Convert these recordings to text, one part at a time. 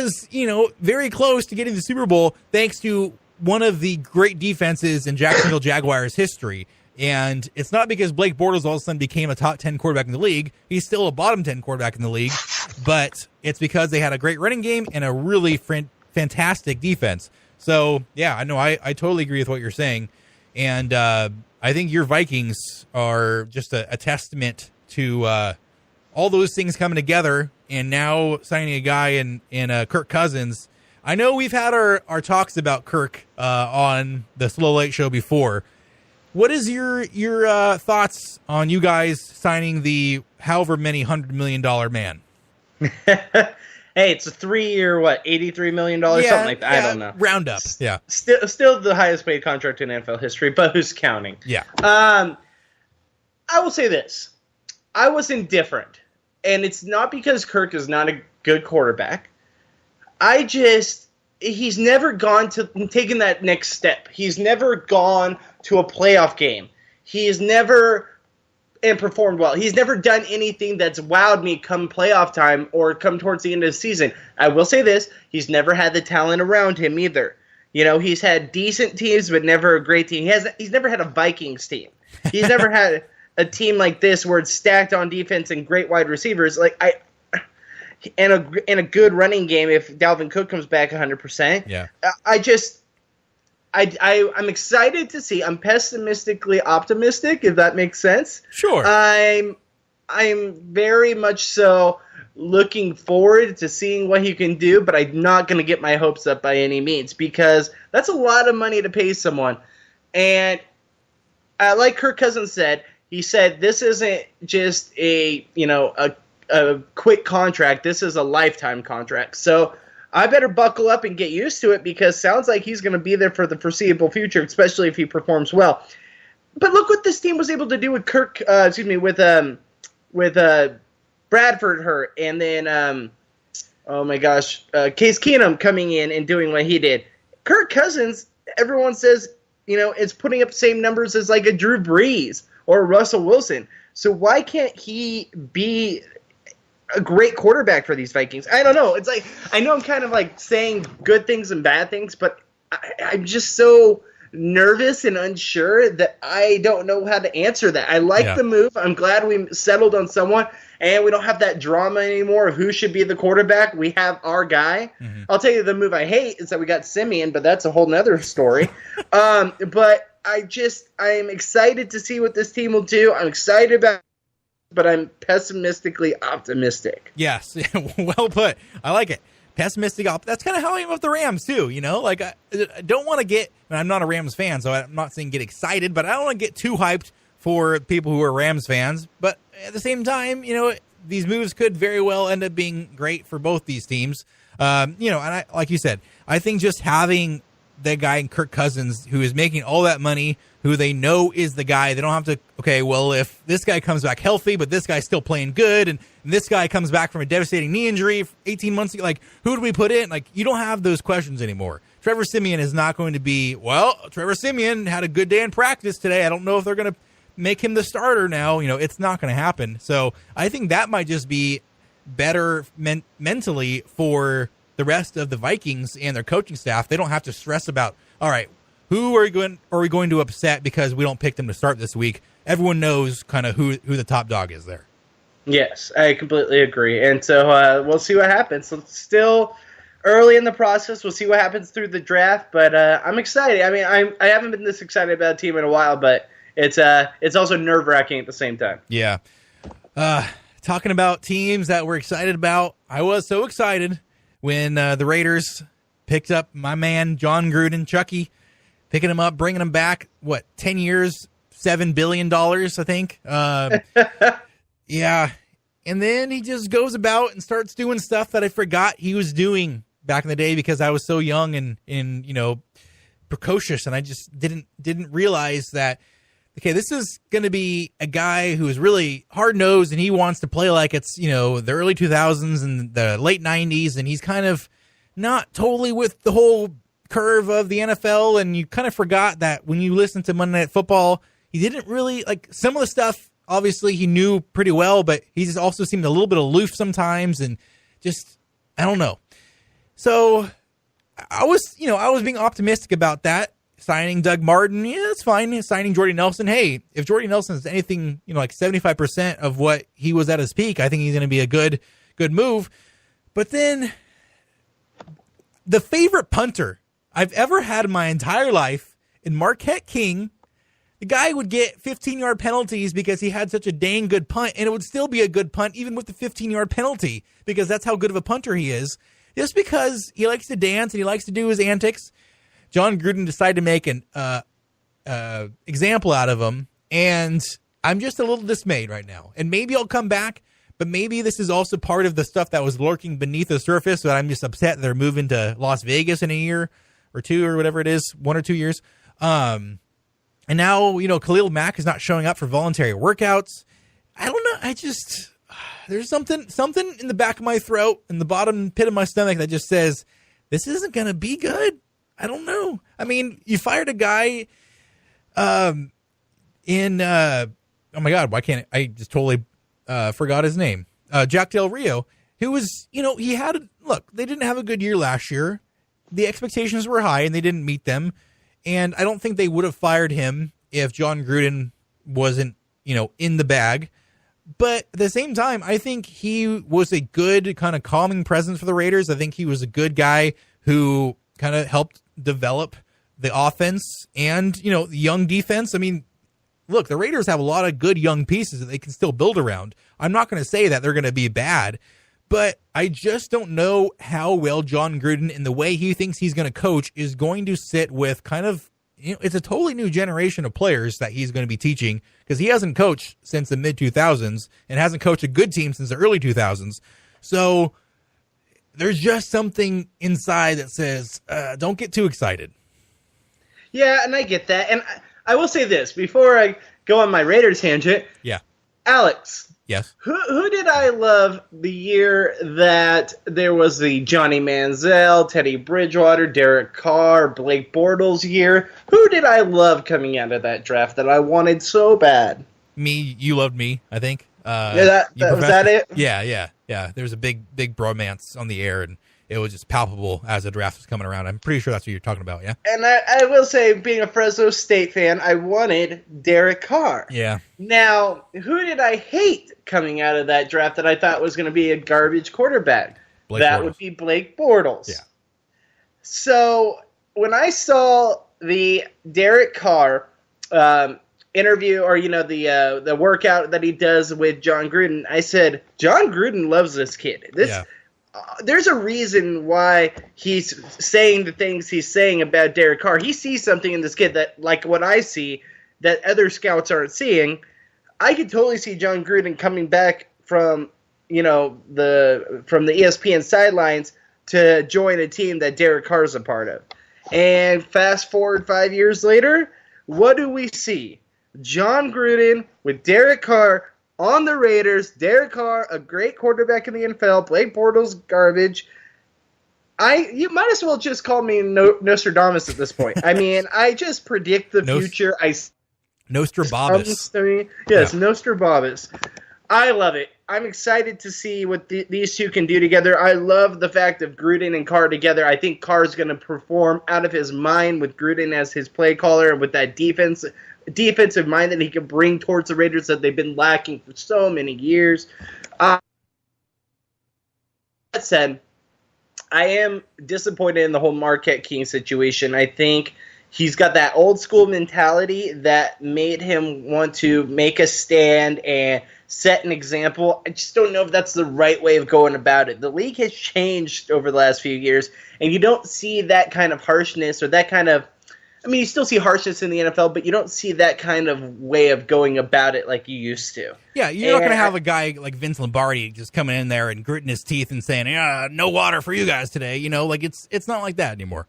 was, very close to getting the Super Bowl thanks to one of the great defenses in Jacksonville Jaguars history. And it's not because Blake Bortles all of a sudden became a top 10 quarterback in the league. He's still a bottom 10 quarterback in the league, but it's because they had a great running game and a really fantastic defense. So, yeah, I totally agree with what you're saying. And I think your Vikings are just a testament to all those things coming together, and now signing a guy in Kirk Cousins. I know we've had our talks about Kirk on the Slow Late Show before. What is your thoughts on you guys signing the however many $100 million man? Hey, it's a 3-year, $83 million, something like that. I don't know. Round up, yeah. Still the highest paid contract in NFL history, but who's counting? Yeah. I will say this. I was indifferent, and it's not because Kirk is not a good quarterback. He's never taken that next step. He's never gone to a playoff game. He has never performed well. He's never done anything that's wowed me come playoff time or come towards the end of the season. I will say this, he's never had the talent around him either. He's had decent teams, but never a great team. He's never had a Vikings team. He's never had a team like this where it's stacked on defense and great wide receivers. And a good running game if Dalvin Cook comes back 100%. Yeah. I'm excited to see. I'm pessimistically optimistic, if that makes sense. Sure. I'm very much so looking forward to seeing what he can do, but I'm not going to get my hopes up by any means because that's a lot of money to pay someone. And like Kirk Cousins said, he said this isn't just a quick contract. This is a lifetime contract. So I better buckle up and get used to it because sounds like he's going to be there for the foreseeable future, especially if he performs well. But look what this team was able to do with Bradford hurt, and then Case Keenum coming in and doing what he did. Kirk Cousins, everyone says, is putting up the same numbers as like a Drew Brees or a Russell Wilson. So why can't he be a great quarterback for these Vikings? I don't know. It's like, I know I'm kind of like saying good things and bad things, but I'm just so nervous and unsure that I don't know how to answer that. I like the move. I'm glad we settled on someone, and we don't have that drama anymore of who should be the quarterback. We have our guy. Mm-hmm. I'll tell you the move I hate is that we got Simeon, but that's a whole nother story. But I'm excited to see what this team will do. I'm excited about, but I'm pessimistically optimistic. Yes, well put. I like it. Pessimistic. That's kind of how I am with the Rams too. Like I don't want to get. And I'm not a Rams fan, so I'm not saying get excited, but I don't want to get too hyped for people who are Rams fans. But at the same time, these moves could very well end up being great for both these teams. And I, like you said, I think just having that guy in Kirk Cousins who is making all that money, who they know is the guy, they don't have to, okay, well, if this guy comes back healthy, but this guy's still playing good, and this guy comes back from a devastating knee injury 18 months ago, like, who do we put in? Like, you don't have those questions anymore. Trevor Siemian is not going to be, Trevor Siemian had a good day in practice today. I don't know if they're going to make him the starter now. It's not going to happen. So I think that might just be better mentally for the rest of the Vikings and their coaching staff. They don't have to stress about, all right, who are we going to upset because we don't pick them to start this week? Everyone knows kind of who the top dog is there. Yes, I completely agree. And so we'll see what happens. So it's still early in the process. We'll see what happens through the draft. But I'm excited. I mean, I haven't been this excited about a team in a while, but it's also nerve-wracking at the same time. Yeah. Talking about teams that we're excited about, I was so excited when the Raiders picked up my man, John Gruden, Chucky, picking him up, bringing him back, 10 years, $7 billion, I think. Yeah. And then he just goes about and starts doing stuff that I forgot he was doing back in the day because I was so young and precocious, and I just didn't realize that, okay, this is going to be a guy who is really hard-nosed, and he wants to play like it's, the early 2000s and the late 90s, and he's kind of not totally with the whole curve of the NFL, and you kind of forgot that when you listen to Monday Night Football, he didn't really, like, some of the stuff, obviously, he knew pretty well, but he just also seemed a little bit aloof sometimes, and just, I don't know. So I was being optimistic about that. Signing Doug Martin, yeah, that's fine. Signing Jordy Nelson, hey, if Jordy Nelson is anything, like 75% of what he was at his peak, I think he's going to be a good move. But then the favorite punter I've ever had in my entire life, in Marquette King, the guy would get 15-yard penalties because he had such a dang good punt, and it would still be a good punt even with the 15-yard penalty because that's how good of a punter he is. Just because he likes to dance and he likes to do his antics, John Gruden decided to make an example out of him, and I'm just a little dismayed right now. And maybe I'll come back, but maybe this is also part of the stuff that was lurking beneath the surface, so I'm just upset they're moving to Las Vegas in a year or two or whatever it is, 1 or 2 years. And now, Khalil Mack is not showing up for voluntary workouts. I don't know. There's something in the back of my throat, in the bottom pit of my stomach that just says, this isn't going to be good. I don't know. I mean, you fired a guy oh my God, why can't I just totally forgot his name. Jack Del Rio, who was, they didn't have a good year last year. The expectations were high and they didn't meet them. And I don't think they would have fired him if John Gruden wasn't, in the bag. But at the same time, I think he was a good kind of calming presence for the Raiders. I think he was a good guy who kind of helped develop the offense and, the young defense. I mean, look, the Raiders have a lot of good young pieces that they can still build around. I'm not going to say that they're going to be bad, but I just don't know how well John Gruden and the way he thinks he's going to coach is going to sit with kind of, it's a totally new generation of players that he's going to be teaching because he hasn't coached since the mid-2000s and hasn't coached a good team since the early 2000s. So there's just something inside that says, don't get too excited. Yeah, and I get that. And I will say this before I go on my Raiders tangent. Yeah. Alex. Yes. Who did I love the year that there was the Johnny Manziel, Teddy Bridgewater, Derek Carr, Blake Bortles year? Who did I love coming out of that draft that I wanted so bad? Me, you loved me, I think. Yeah, was that it? Yeah. There's a big bromance on the air, and it was just palpable as the draft was coming around. I'm pretty sure that's what you're talking about, yeah? And I will say, being a Fresno State fan, I wanted Derek Carr. Yeah. Now, who did I hate coming out of that draft that I thought was going to be a garbage quarterback? Blake that Bortles. would be Blake Bortles. Yeah. So when I saw the Derek Carr interview, or the workout that he does with John Gruden, I said, John Gruden loves this kid. There's a reason why he's saying the things he's saying about Derek Carr. He sees something in this kid that, like what I see, that other scouts aren't seeing. I could totally see John Gruden coming back from the ESPN sidelines to join a team that Derek Carr is a part of. And fast forward 5 years later, what do we see? John Gruden with Derek Carr on the Raiders. Derek Carr, a great quarterback in the NFL. Blake Bortles, garbage. You might as well just call me Nostradamus at this point. I mean, I just predict the future. Nostrababus. Yes, yeah. Nostrababus. I love it. I'm excited to see what these two can do together. I love the fact of Gruden and Carr together. I think Carr's going to perform out of his mind with Gruden as his play caller and with that defensive mind that he can bring towards the Raiders that they've been lacking for so many years. That said, I am disappointed in the whole Marquette King situation. I think he's got that old school mentality that made him want to make a stand and set an example. I just don't know if that's the right way of going about it. The league has changed over the last few years, and you don't see that kind of harshness or that kind of – I mean, you still see harshness in the NFL, but you don't see that kind of way of going about it like you used to. Yeah, you're not going to have a guy like Vince Lombardi just coming in there and gritting his teeth and saying, no water for you guys today. It's not like that anymore.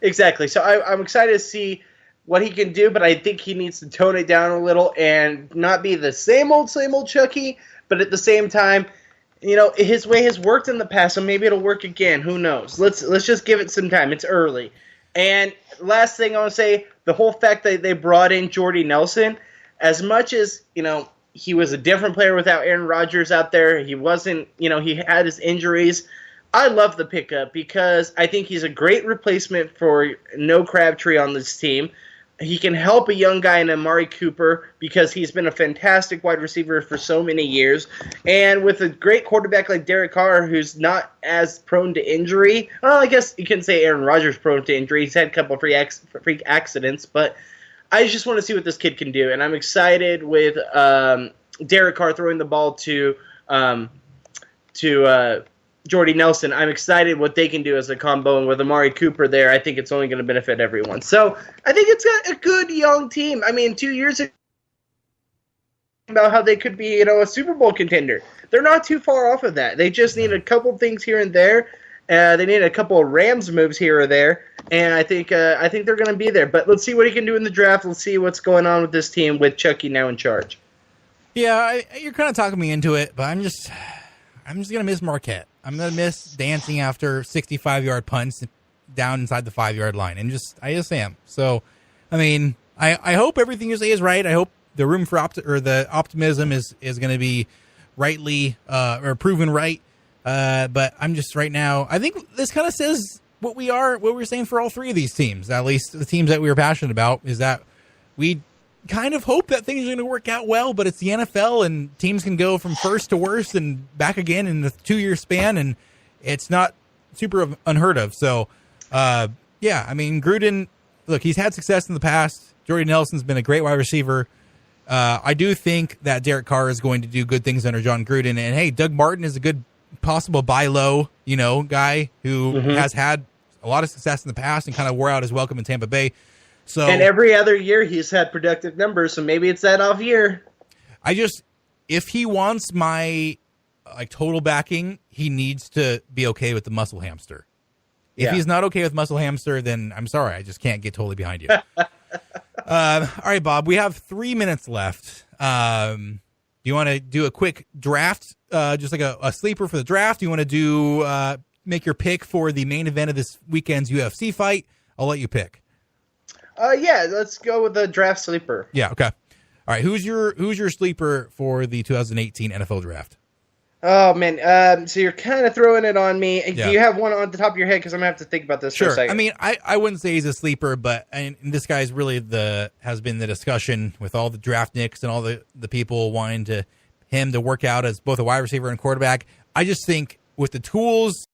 Exactly. So I'm excited to see what he can do, but I think he needs to tone it down a little and not be the same old Chucky, but at the same time, his way has worked in the past, so maybe it'll work again. Who knows? Let's just give it some time. It's early. And last thing I want to say, the whole fact that they brought in Jordy Nelson, as much as, he was a different player without Aaron Rodgers out there, he wasn't, he had his injuries, I love the pickup because I think he's a great replacement for no Crabtree on this team. He can help a young guy in Amari Cooper because he's been a fantastic wide receiver for so many years. And with a great quarterback like Derek Carr, who's not as prone to injury, well, I guess you can say Aaron Rodgers prone to injury. He's had a couple of freak accidents, but I just want to see what this kid can do. And I'm excited with Derek Carr throwing the ball to Jordy Nelson. I'm excited what they can do as a combo, and with Amari Cooper there, I think it's only going to benefit everyone. So I think it's got a good young team. I mean, 2 years ago, about how they could be, a Super Bowl contender. They're not too far off of that. They just need a couple things here and there. They need a couple of Rams moves here or there, and I think they're going to be there. But let's see what he can do in the draft. Let's see what's going on with this team with Chucky now in charge. Yeah, you're kind of talking me into it, but I'm just going to miss Marquette. I'm going to miss dancing after 65-yard punts down inside the 5-yard line. And I just am. So, I mean, I hope everything you say is right. I hope the room for the optimism is going to be rightly or proven right. But I'm just right now, I think this kind of says what we're saying for all three of these teams, at least the teams that we were passionate about, is that we kind of hope that things are going to work out well, but it's the NFL and teams can go from first to worst and back again in a 2-year span, and it's not super unheard of. So, yeah, I mean, Gruden, look, he's had success in the past. Jordy Nelson's been a great wide receiver. I do think that Derek Carr is going to do good things under John Gruden, and hey, Doug Martin is a good possible buy low, guy who has had a lot of success in the past and kind of wore out his welcome in Tampa Bay. So, and every other year he's had productive numbers, so maybe it's that off year. If he wants my total backing, he needs to be okay with the muscle hamster. If he's not okay with muscle hamster, then I'm sorry, I just can't get totally behind you. All right, Bob, we have 3 minutes left. Do you want to do a quick draft, just like a sleeper for the draft? Do you want to do make your pick for the main event of this weekend's UFC fight? I'll let you pick. Yeah, let's go with the draft sleeper. Yeah, okay. All right, who's your sleeper for the 2018 NFL draft? Oh, man. So you're kind of throwing it on me. Yeah. Do you have one on the top of your head? Because I'm going to have to think about this for a second. I mean, I wouldn't say he's a sleeper, but this guy's really has been the discussion with all the draft nicks and all the people wanting him to work out as both a wide receiver and quarterback. I just think with the tools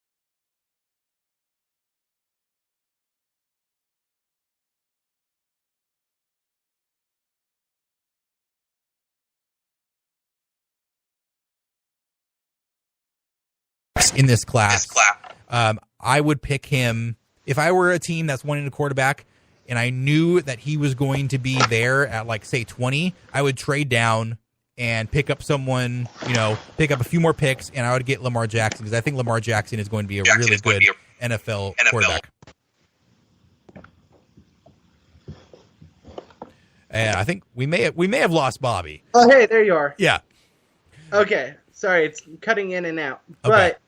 in this class, I would pick him if I were a team that's wanting a quarterback and I knew that he was going to be there at say 20. I would trade down and pick up someone, pick up a few more picks, and I would get Lamar Jackson because I think Lamar Jackson is going to be a really good NFL quarterback. And I think we may have lost Bobby. Oh, hey, there you are. Yeah. Okay. Sorry, it's cutting in and out. But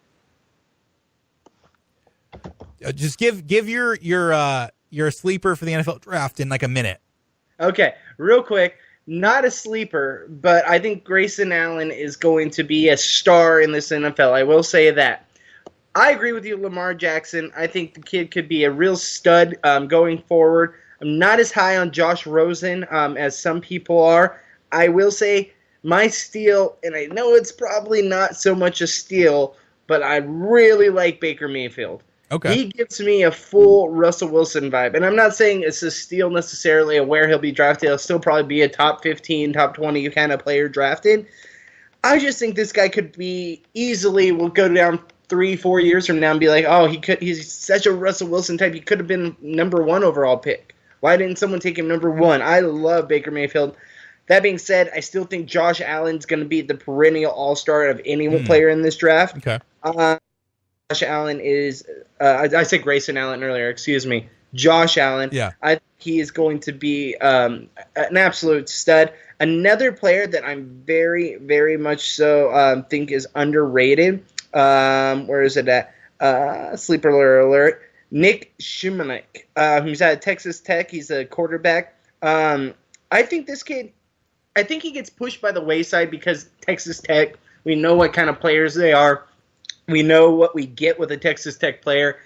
just give your sleeper for the NFL draft in like a minute. Okay, real quick. Not a sleeper, but I think Grayson Allen is going to be a star in this NFL. I will say that. I agree with you, Lamar Jackson. I think the kid could be a real stud going forward. I'm not as high on Josh Rosen as some people are. I will say my steal, and I know it's probably not so much a steal, but I really like Baker Mayfield. Okay. He gives me a full Russell Wilson vibe. And I'm not saying it's a steal necessarily of where he'll be drafted. He'll still probably be a top 15, top 20 kind of player drafted. I just think this guy could be easily, will go down 3-4 years from now and be like, oh, he's such a Russell Wilson type. He could have been number 1 overall pick. Why didn't someone take him number 1? I love Baker Mayfield. That being said, I still think Josh Allen's going to be the perennial all-star of any player in this draft. Okay. Josh Allen is, I said Grayson Allen earlier, excuse me. Josh Allen. Yeah. I think he is going to be an absolute stud. Another player that I'm very, very much so think is underrated. Where is it at? Sleeper alert. Nick Shumanek, who's at Texas Tech. He's a quarterback. I think this kid, I think he gets pushed by the wayside because Texas Tech, we know what kind of players they are. We know what we get with a Texas Tech player.